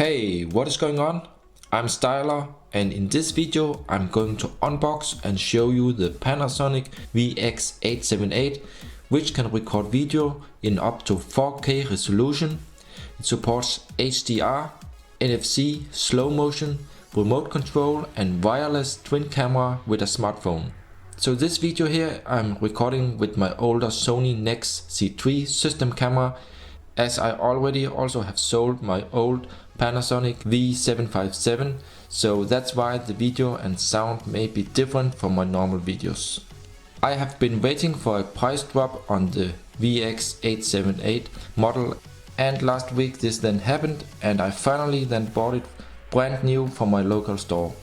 Hey, what is going on? I'm Styler, and in this video I'm going to unbox and show you the Panasonic HC-VX878, which can record video in up to 4K resolution. It supports HDR, NFC, slow motion, remote control and wireless twin camera with a smartphone. So this video here I'm recording with my older Sony Nex C3 system camera, as I already also have sold my old Panasonic V757, so that's why the video and sound may be different from my normal videos. I have been waiting for a price drop on the VX878 model, and last week this then happened and I finally then bought it brand new from my local store.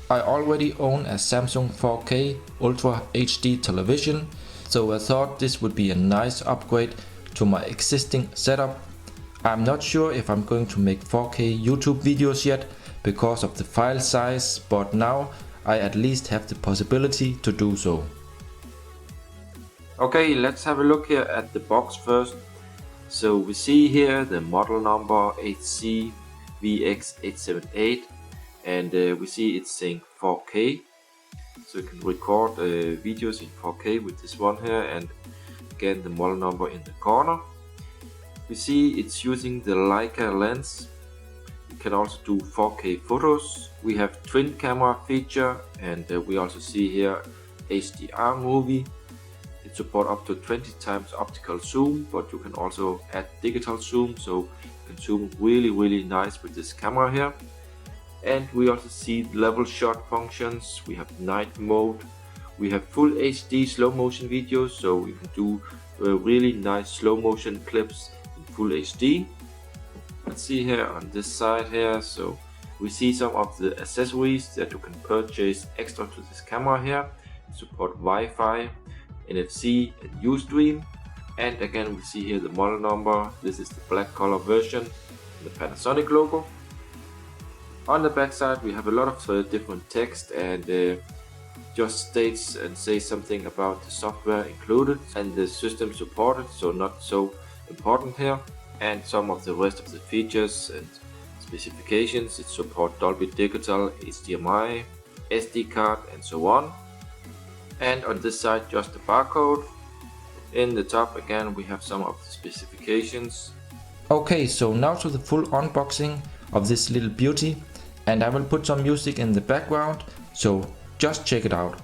I already own a Samsung 4K Ultra HD television, so I thought this would be a nice upgrade to my existing setup. I'm not sure if I'm going to make 4K YouTube videos yet because of the file size, but now I at least have the possibility to do so. Okay, let's have a look here at the box first. So we see here the model number HC-VX878, and we see it's saying 4K, so you can record videos in 4K with this one here, and again the model number in the corner. We see it's using the Leica lens. You can also do 4K photos. We have twin camera feature, and we also see here HDR movie. It supports up to 20 times optical zoom, but you can also add digital zoom, so you can zoom really nice with this camera here. And we also see level shot functions. We have night mode. We have full HD slow motion videos, so we can do really nice slow motion clips in full HD. Let's see here on this side here, so we see some of the accessories that you can purchase extra to this camera here. It support Wi-Fi, NFC and Ustream. And again we see here the model number. This is the black color version, the Panasonic logo. On the back side we have a lot of different text, and just states and says something about the software included and the system supported, so not so important here. And some of the rest of the features and specifications. It supports Dolby Digital, HDMI, SD card and so on. And on this side just the barcode. In the top again we have some of the specifications. Okay, so now to the full unboxing of this little beauty, and I will put some music in the background, so just check it out.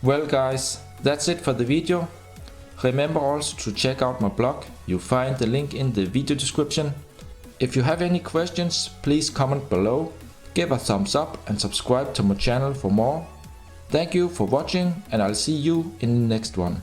Well guys, that's it for the video. Remember also to check out my blog, you'll find the link in the video description. If you have any questions, please comment below, give a thumbs up and subscribe to my channel for more. Thank you for watching and I'll see you in the next one.